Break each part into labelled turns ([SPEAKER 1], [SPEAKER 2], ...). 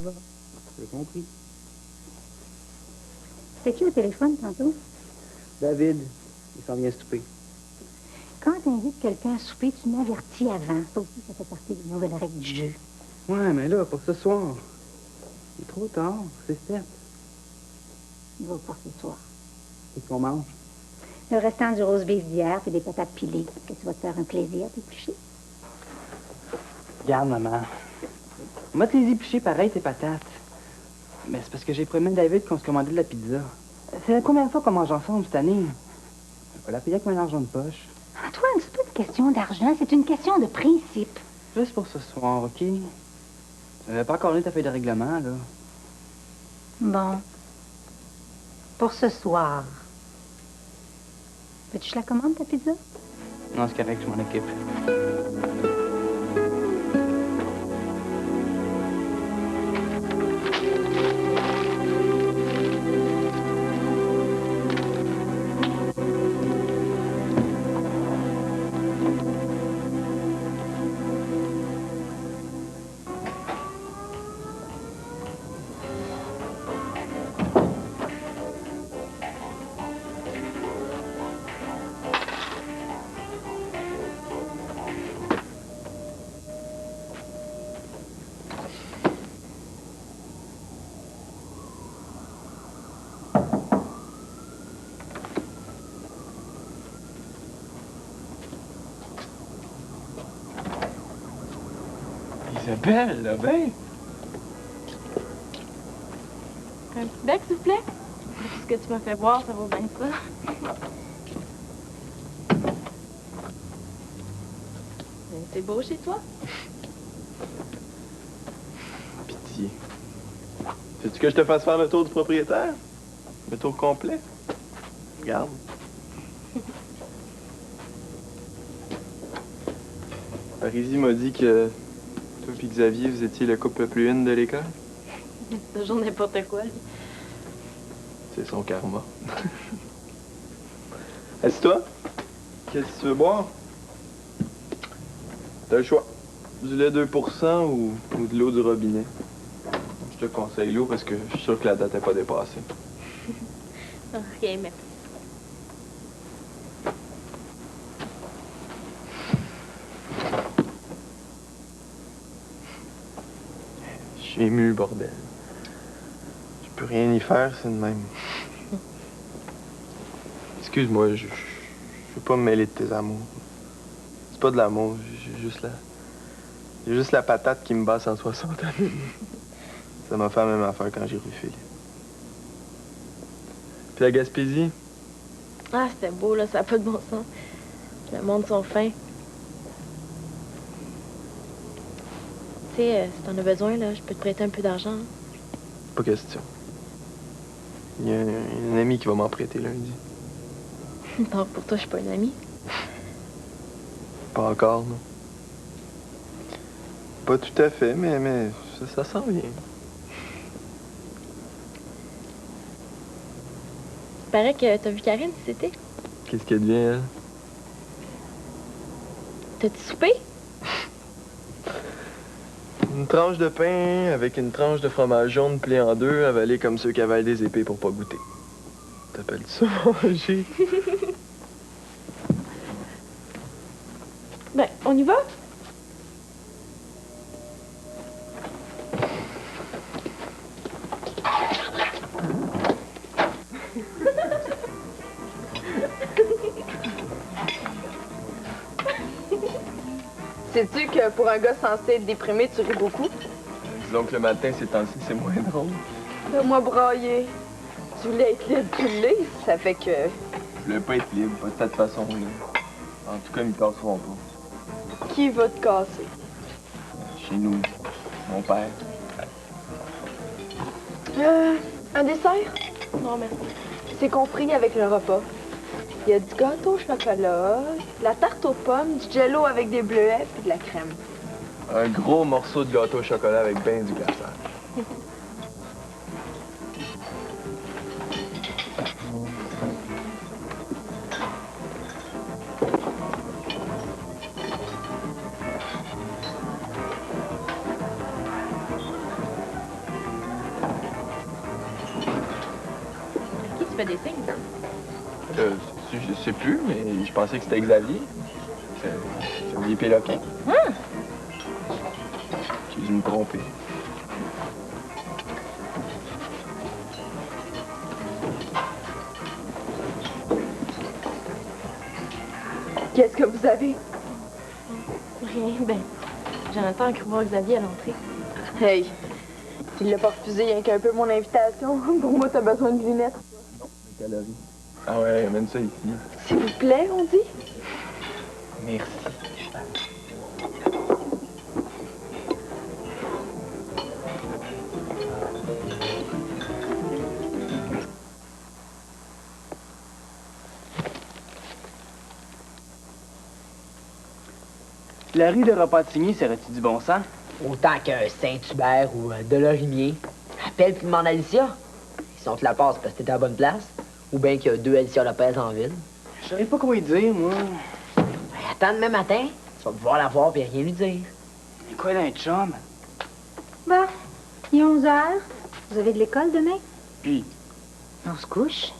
[SPEAKER 1] va.
[SPEAKER 2] J'ai compris.
[SPEAKER 1] C'était qui au téléphone tantôt?
[SPEAKER 2] David, il s'en vient souper.
[SPEAKER 1] Quand tu invites quelqu'un à souper, tu m'avertis avant. Ça aussi, ça fait partie des nouvelles règles du jeu.
[SPEAKER 2] Ouais, mais là, pour ce soir. Il est trop tard, c'est 7.
[SPEAKER 1] Va pour ce soir.
[SPEAKER 2] Qu'est-ce qu'on mange?
[SPEAKER 1] Le restant du rose beef d'hier, puis des patates pilées. Que tu vas te faire un plaisir d'éplucher.
[SPEAKER 2] Regarde, maman. Moi, te les éplucher pareil, tes patates. Mais c'est parce que j'ai promis à David qu'on se commandait de la pizza. C'est la première fois qu'on mange ensemble cette année. Je vais pas la payer avec mon argent de poche.
[SPEAKER 1] Antoine, c'est pas une question d'argent, c'est une question de principe.
[SPEAKER 2] Juste pour ce soir, OK? Tu n'avais pas encore lu ta feuille de règlement, là.
[SPEAKER 1] Bon. Pour ce soir. Veux-tu que je la commande, ta pizza?
[SPEAKER 2] Non, c'est correct, je m'en occupe.
[SPEAKER 3] Isabelle, là, ben!
[SPEAKER 4] Un petit bec, s'il vous plaît? Ce que tu m'as fait boire, ça vaut bien ça. C'est beau chez toi?
[SPEAKER 3] Pitié. Veux-tu que je te fasse faire le tour du propriétaire? Le tour complet? Regarde. Parisi m'a dit que toi et Xavier, vous étiez le couple plus in de l'école.
[SPEAKER 4] C'est toujours n'importe quoi, lui.
[SPEAKER 3] C'est son karma. Assis-toi. Qu'est-ce que tu veux boire? T'as le choix. Du lait 2% ou de l'eau du robinet. Je te conseille l'eau parce que je suis sûr que la date n'est pas dépassée.
[SPEAKER 4] Ok, merci.
[SPEAKER 3] Je suis ému, bordel. Je peux rien y faire, c'est de même. Excuse-moi, je veux pas me mêler de tes amours. C'est pas de l'amour, j'ai juste la patate qui me bat 160 années. Ça m'a fait la même affaire quand j'ai refait. Puis la Gaspésie?
[SPEAKER 4] Ah, c'était beau, là, ça n'a pas de bon sens. Le monde sont fins. Tu sais, si t'en as besoin, là, je peux te prêter un peu d'argent. Hein.
[SPEAKER 3] Pas question. Il y a un ami qui va m'en prêter lundi.
[SPEAKER 4] Donc, pour toi, je suis pas une amie.
[SPEAKER 3] Pas encore, non. Pas tout à fait, mais ça sent bien.
[SPEAKER 4] Il paraît que t'as vu Karine cet été.
[SPEAKER 3] Qu'est-ce qu'elle devient, elle?
[SPEAKER 4] T'as-tu soupé?
[SPEAKER 3] Une tranche de pain avec une tranche de fromage jaune pliée en deux, avalée comme ceux qui avalent des épées pour pas goûter. T'appelles ça manger?
[SPEAKER 4] Ben, on y va? Sais-tu que pour un gars censé être déprimé, tu ris beaucoup?
[SPEAKER 3] Disons que le matin, ces temps-ci, c'est moins drôle.
[SPEAKER 4] Fais-moi brailler. Tu voulais être libre, tu l'es. Ça fait que...
[SPEAKER 3] Je voulais pas être libre, pas de cette façon-là. En tout cas, ils me casseront pas.
[SPEAKER 4] Qui va te casser?
[SPEAKER 3] Chez nous, mon père.
[SPEAKER 4] Un dessert? Non, merci. C'est compris avec le repas. Il y a du gâteau au chocolat, de la tarte aux pommes, du jello avec des bleuets, puis de la crème.
[SPEAKER 3] Un gros morceau de gâteau au chocolat avec ben du glaçage.
[SPEAKER 4] tu fais des signes?
[SPEAKER 3] Je sais plus, mais je pensais que c'était Xavier. C'est Xavier Péloquin. J'ai dû me tromper.
[SPEAKER 4] Qu'est-ce que vous avez? Rien, ben, Jonathan a cru voir Xavier à l'entrée. Hey, il l'a pas refusé, rien qu'un peu mon invitation. Pour moi, t'as besoin de lunettes.
[SPEAKER 3] Non, des calories. Ah ouais, amène ça ici.
[SPEAKER 4] S'il vous plaît, on dit?
[SPEAKER 3] Merci.
[SPEAKER 2] La rue de Repentigny serait-tu du bon sens?
[SPEAKER 5] Autant que Saint-Hubert ou Delorimier. Appelle puis demande Alicia. Ils sont te la passe parce que t'es à la bonne place. Ou bien qu'il y a 2 Alicia Lopez en ville.
[SPEAKER 2] Je saurais pas quoi lui dire, moi.
[SPEAKER 5] Ben, attends demain matin. Tu vas pouvoir la voir et rien lui dire.
[SPEAKER 2] Mais quoi d'un chum?
[SPEAKER 1] Bon, il est 11 heures. Vous avez de l'école demain?
[SPEAKER 2] Puis,
[SPEAKER 1] On se couche.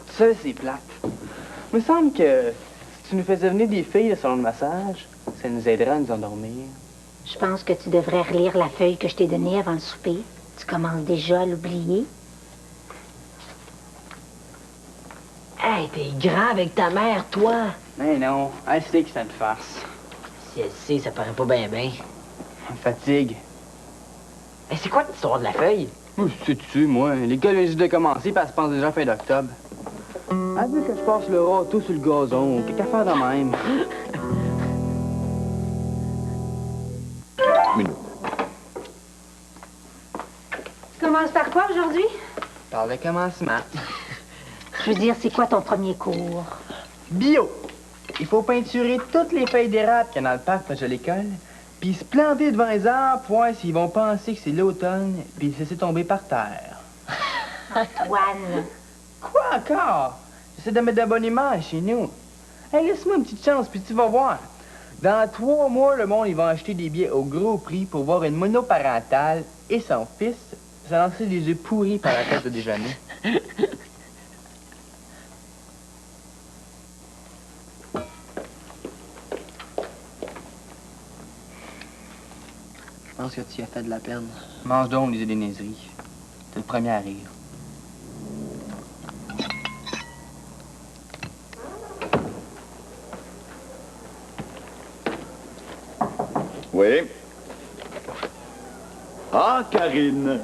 [SPEAKER 2] tu sais, c'est plate. Il me semble que si tu nous faisais venir des filles au salon de massage, ça nous aiderait à nous endormir.
[SPEAKER 1] Je pense que tu devrais relire la feuille que je t'ai donnée avant le souper. Tu commences déjà à l'oublier.
[SPEAKER 5] Hey, t'es grand avec ta mère, toi.
[SPEAKER 2] Mais non, elle sait que c'est une farce.
[SPEAKER 5] Si elle sait, ça paraît pas bien, bien.
[SPEAKER 2] On me fatigue.
[SPEAKER 5] Hey, c'est quoi l'histoire de la feuille?
[SPEAKER 2] Moi, sais-tu, moi, l'école vient juste de commencer, puis elle se passe déjà fin d'octobre. Elle veut que je passe le râteau sur le gazon, ou quelque affaire de même.
[SPEAKER 6] Minute.
[SPEAKER 1] Tu commences par quoi aujourd'hui?
[SPEAKER 2] Par le commencement.
[SPEAKER 1] Je veux dire, c'est quoi ton premier cours?
[SPEAKER 2] Bio. Il faut peinturer toutes les feuilles d'érable qu'il y a dans le parc proche de l'école, puis se planter devant les arbres pour voir s'ils vont penser que c'est l'automne, puis se laisser tomber par terre.
[SPEAKER 1] Antoine.
[SPEAKER 2] Quoi encore? J'essaie de mettre de la bonne image chez nous. Hey, laisse-moi une petite chance, puis tu vas voir. Dans 3 mois, le monde, ils vont acheter des billets au gros prix pour voir une monoparentale et son fils se lancer des œufs pourris par la tête de déjeuner.
[SPEAKER 5] Je pense que tu as fait de la peine.
[SPEAKER 2] Mange donc, lisez des niaiseries. T'es le premier à rire.
[SPEAKER 6] Oui. Ah, Karine.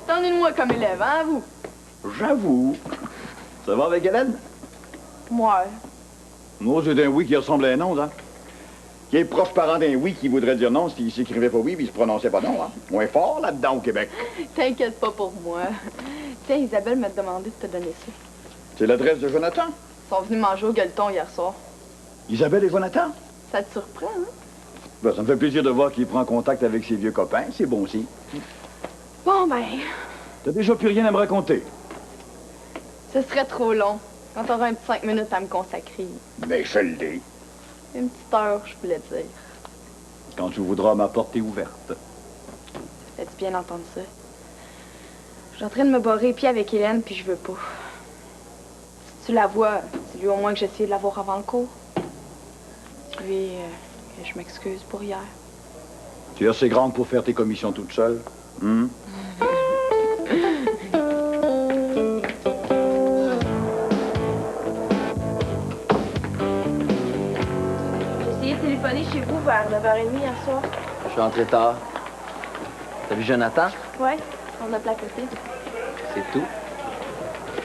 [SPEAKER 4] Tendez-moi comme élève, hein, vous?
[SPEAKER 6] J'avoue. Ça va avec Hélène?
[SPEAKER 4] Moi.
[SPEAKER 6] Moi, c'est un oui qui ressemble à un non, hein? Qui est proche parent d'un oui qui voudrait dire non s'il s'écrivait pas oui puis il se prononçait pas non, hein? Moins fort là-dedans au Québec.
[SPEAKER 4] T'inquiète pas pour moi. Tiens, Isabelle m'a demandé de te donner ça.
[SPEAKER 6] C'est l'adresse de Jonathan?
[SPEAKER 4] Ils sont venus manger au gueuleton hier soir.
[SPEAKER 6] Isabelle et Jonathan?
[SPEAKER 4] Ça te surprend, hein?
[SPEAKER 6] Ben, ça me fait plaisir de voir qu'il prend contact avec ses vieux copains. C'est bon aussi.
[SPEAKER 4] Bon, ben,
[SPEAKER 6] T'as déjà plus rien à me raconter.
[SPEAKER 4] ce serait trop long. Quand t'auras un petit 5 minutes à me consacrer.
[SPEAKER 6] Mais je le dis.
[SPEAKER 4] Une petite heure, je voulais dire.
[SPEAKER 6] Quand tu voudras, ma porte est ouverte.
[SPEAKER 4] Ça fait du bien d'entendre ça. Je suis en train de me barrer les pieds avec Hélène, puis je veux pas. Si tu la vois, dis-lui au moins que j'ai essayé de la voir avant le cours. Dis-lui que je m'excuse pour hier.
[SPEAKER 6] Tu es assez grande pour faire tes commissions toute seule. Hum?
[SPEAKER 4] J'ai essayé de téléphoner chez vous vers 9h30 hier soir.
[SPEAKER 5] Je suis entré tard. T'as vu Jonathan?
[SPEAKER 4] Ouais, on a placoté.
[SPEAKER 5] C'est tout.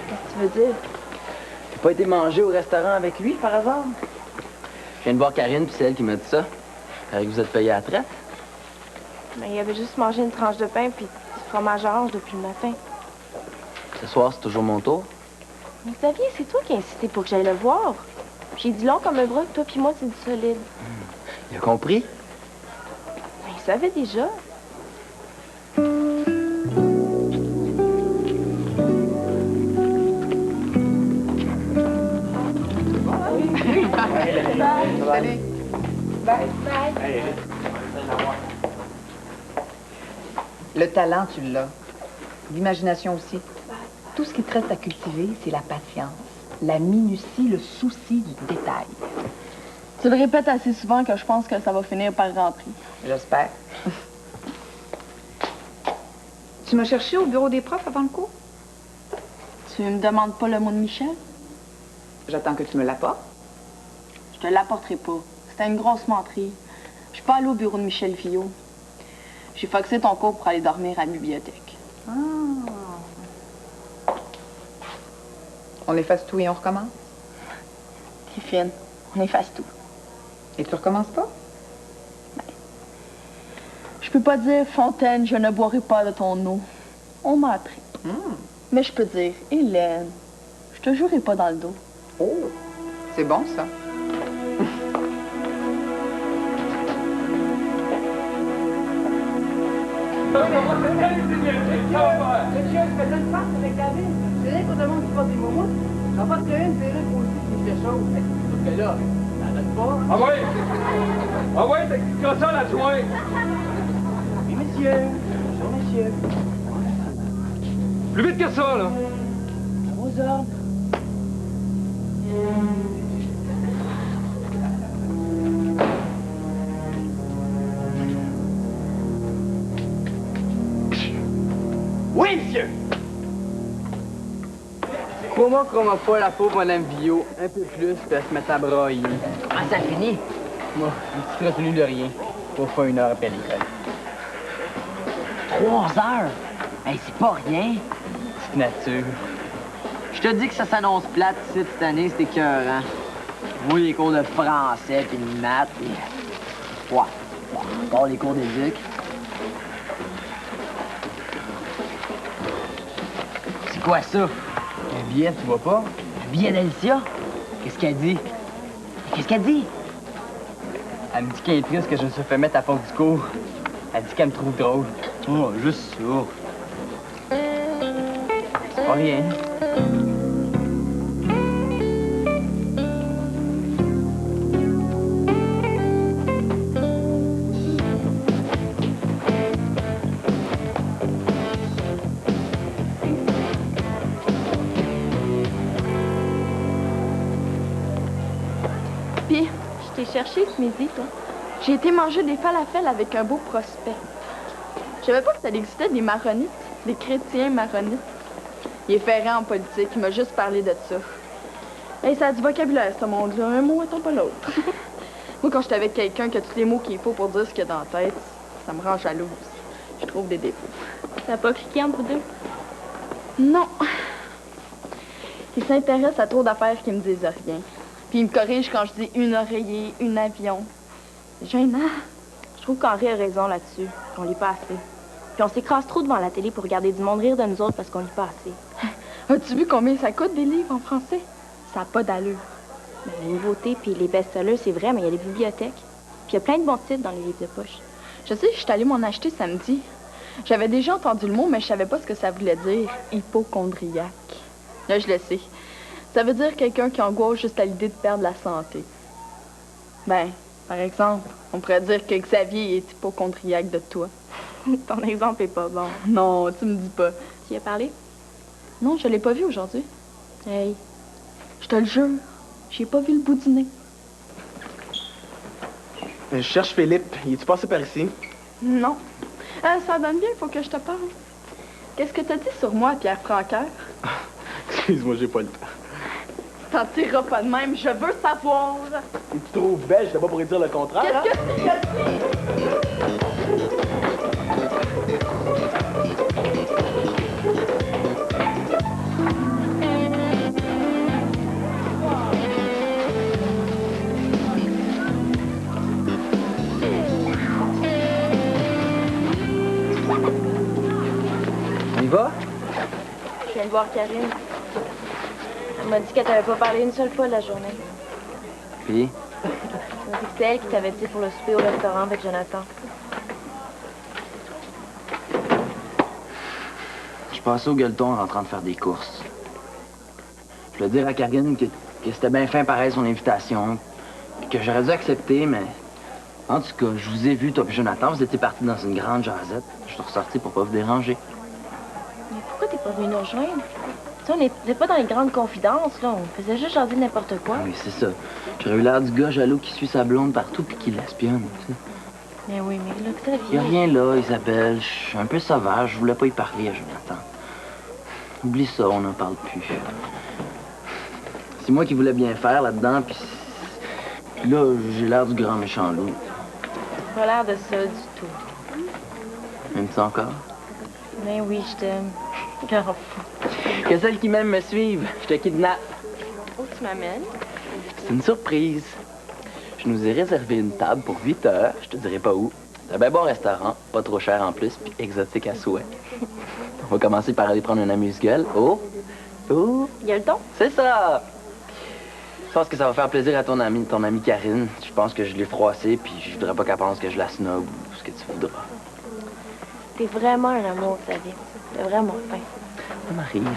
[SPEAKER 4] Qu'est-ce que tu veux dire?
[SPEAKER 5] T'as pas été manger au restaurant avec lui, par hasard? Je viens de voir Karine, puis c'est elle qui m'a dit ça. Que vous êtes payé à la traite?
[SPEAKER 4] Mais il avait juste mangé une tranche de pain puis du fromage orange depuis le matin.
[SPEAKER 5] Ce soir, c'est toujours mon tour.
[SPEAKER 4] Mais Xavier, c'est toi qui as insisté pour que j'aille le voir. J'ai dit long comme un bras que toi puis moi, c'est du solide.
[SPEAKER 5] Il a compris?
[SPEAKER 4] Mais il savait déjà.
[SPEAKER 2] Salut.
[SPEAKER 4] Bye.
[SPEAKER 7] Le talent, tu l'as. L'imagination aussi. Tout ce qui te reste à cultiver, c'est la patience, la minutie, le souci du détail.
[SPEAKER 4] Tu le répètes assez souvent que je pense que ça va finir par rentrer.
[SPEAKER 7] J'espère. Tu m'as cherché au bureau des profs avant le cours?
[SPEAKER 4] Tu me demandes pas le mot de Michel?
[SPEAKER 7] J'attends que tu me l'apportes.
[SPEAKER 4] Je te l'apporterai pas. C'était une grosse menterie. Je suis pas allée au bureau de Michel Villot. J'ai faxé ton cours pour aller dormir à la bibliothèque.
[SPEAKER 7] Ah. On efface tout et on recommence?
[SPEAKER 4] T'es fine. On efface tout.
[SPEAKER 7] Et tu recommences pas?
[SPEAKER 4] Je peux pas dire, Fontaine, je ne boirai pas de ton eau. On m'a appris. Mais je peux dire, Hélène, je te jurerai pas dans le dos.
[SPEAKER 7] Oh, c'est bon, ça.
[SPEAKER 8] Ah ouais! Ah ouais, t'as ça là-dessus!
[SPEAKER 2] Oui, monsieur. Bonjour, monsieur.
[SPEAKER 8] Plus vite que ça, là!
[SPEAKER 2] À vos ordres.
[SPEAKER 8] Oui, monsieur!
[SPEAKER 2] Crois-moi pas la pauvre Madame Villot. Un peu plus, puis elle se met à brailler.
[SPEAKER 5] Ah, ça finit?
[SPEAKER 2] Moi, une petite retenue de rien. Pour faire 1 heure après l'école.
[SPEAKER 5] 3 heures? Hey, c'est pas rien.
[SPEAKER 2] Petite nature.
[SPEAKER 5] Je te dis que ça s'annonce plate ici cette année, c'est écœurant. Oui, les cours de français puis de maths, puis... Ouais, bon, encore les cours d'éduc. C'est quoi ça?
[SPEAKER 2] Un billet, tu vois pas?
[SPEAKER 5] Un billet d'Alicia? Qu'est-ce qu'elle dit? Qu'est-ce qu'elle dit?
[SPEAKER 2] Elle me dit qu'elle est triste que je me suis fait mettre à fond du cours. Elle dit qu'elle me trouve drôle. Oh, juste ça. C'est pas rien.
[SPEAKER 4] Puis, je t'ai cherché ce midi, toi. J'ai été manger des falafels avec un beau prospect. Je savais pas que ça existait des maronites, des chrétiens maronites. Il est ferré en politique, il m'a juste parlé de ça. Hey, ça a du vocabulaire, ce monde-là. Un mot attend pas l'autre. Moi, quand je suis avec quelqu'un qui a tous les mots qu'il faut pour dire ce qu'il y a dans la tête, ça me rend jalouse. Je trouve des défauts.
[SPEAKER 9] T'as pas cliqué entre vous deux?
[SPEAKER 4] Non. Il s'intéresse à trop d'affaires qui me disent rien. Puis il me corrige quand je dis une oreiller, une avion. C'est gênant.
[SPEAKER 9] Je trouve qu'Henri a raison là-dessus. On lit pas assez. Puis on s'écrase trop devant la télé pour regarder du monde rire de nous autres parce qu'on lit pas assez.
[SPEAKER 4] As-tu vu combien ça coûte des livres en français? Ça n'a pas d'allure.
[SPEAKER 9] Ben, les nouveautés puis les best-sellers, c'est vrai, mais il y a les bibliothèques. Puis il y a plein de bons titres dans les livres de poche.
[SPEAKER 4] Je sais, je suis allée m'en acheter samedi. J'avais déjà entendu le mot, mais je savais pas ce que ça voulait dire. Hypochondriaque. Là, je le sais. Ça veut dire quelqu'un qui angoisse juste à l'idée de perdre la santé. Ben, par exemple, on pourrait dire que Xavier est hypochondriaque de toi.
[SPEAKER 9] Ton exemple est pas bon.
[SPEAKER 4] Non, tu me dis pas.
[SPEAKER 9] Tu y as parlé?
[SPEAKER 4] Non, je l'ai pas vu aujourd'hui.
[SPEAKER 9] Hey.
[SPEAKER 4] Je te le jure, j'ai pas vu le bout du nez.
[SPEAKER 2] Je cherche Philippe. Il est-tu passé par ici?
[SPEAKER 4] Non. Ça donne bien, faut que je te parle. Qu'est-ce que t'as dit sur moi, Pierre Franqueur?
[SPEAKER 2] Excuse-moi, j'ai pas le temps.
[SPEAKER 4] T'en tireras pas de même, je veux savoir.
[SPEAKER 2] Tu te trouves belle, je t'ai pas pour dire le contraire.
[SPEAKER 4] Qu'est-ce que tu as dit?
[SPEAKER 2] On y va?
[SPEAKER 9] Je viens de voir Karine. Elle m'a dit qu'elle t'avait pas parlé une seule fois de la journée.
[SPEAKER 2] Puis?
[SPEAKER 9] Elle m'a dit que c'est elle qui t'avait dit pour le souper au restaurant avec Jonathan.
[SPEAKER 2] Je passais au gueuleton en rentrant de faire des courses. Je voulais dire à Karine que c'était bien fin pareil son invitation, que j'aurais dû accepter, mais en tout cas, je vous ai vu, toi et Jonathan, vous étiez partis dans une grande jasette. Je suis ressorti pour pas vous déranger.
[SPEAKER 9] Mais pourquoi t'es pas venu nous rejoindre? Tu sais, on n'était pas dans les grandes confidences, là. On faisait juste jaser n'importe quoi.
[SPEAKER 5] Oui, c'est ça. J'aurais eu l'air du gars jaloux qui suit sa blonde partout puis qui l'espionne, tu sais.
[SPEAKER 9] Mais oui, mais là, Xavier...
[SPEAKER 5] Y a rien là, Isabelle. Je suis un peu sauvage. Je voulais pas y parler à Jonathan. Oublie ça, on n'en parle plus. C'est moi qui voulais bien faire là-dedans, puis là, j'ai l'air du grand méchant loup.
[SPEAKER 9] T'as pas l'air de ça du tout.
[SPEAKER 5] M'aimes-tu encore?
[SPEAKER 9] Mais oui, je t'aime. Grand fou.
[SPEAKER 5] Que celle qui m'aime me suive. Je te kidnappe.
[SPEAKER 9] Où tu m'amènes?
[SPEAKER 5] C'est une surprise. Je nous ai réservé une table pour 8 heures. Je te dirai pas où. C'est un bien bon restaurant, pas trop cher en plus, puis exotique à souhait. On va commencer par aller prendre un amuse-gueule. Oh! Oh!
[SPEAKER 9] Il y a le ton?
[SPEAKER 5] C'est ça! Je pense que ça va faire plaisir à ton amie Karine. Je pense que je l'ai froissée, puis je voudrais pas qu'elle pense que je la snob ou ce que tu voudras.
[SPEAKER 9] T'es vraiment un amour, Xavier. T'es vraiment fin.
[SPEAKER 5] Ça m'arrive.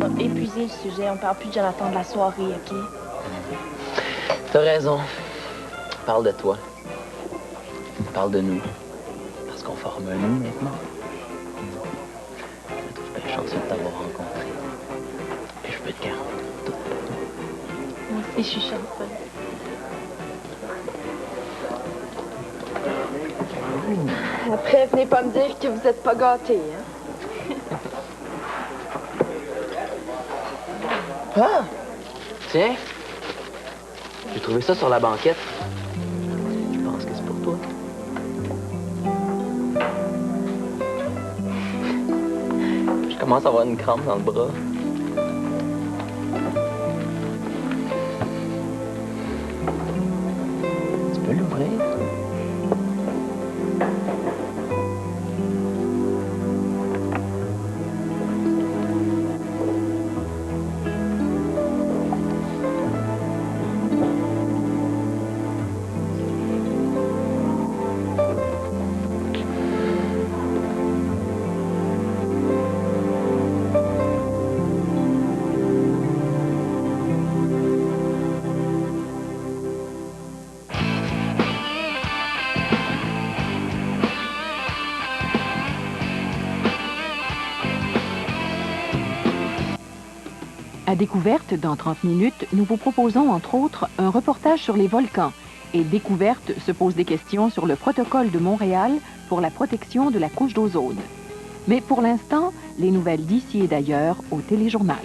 [SPEAKER 9] On va épuiser le sujet. On parle plus de Jonathan de la soirée, OK?
[SPEAKER 5] T'as raison. Parle de toi. Parle de nous. Parce qu'on forme un nous maintenant. Je me trouve bien chanceux de t'avoir rencontré. Et je peux te garantir tout.
[SPEAKER 9] Moi aussi, je suis chanceuse.
[SPEAKER 4] Après, venez pas me dire que vous êtes pas gâtés, hein?
[SPEAKER 5] Ah! Tiens! J'ai trouvé ça sur la banquette. Je pense que c'est pour toi. Je commence à avoir une crampe dans le bras. Tu peux l'ouvrir?
[SPEAKER 10] À Découverte, dans 30 minutes, nous vous proposons entre autres un reportage sur les volcans. Et Découverte se pose des questions sur le protocole de Montréal pour la protection de la couche d'ozone. Mais pour l'instant, les nouvelles d'ici et d'ailleurs au Téléjournal.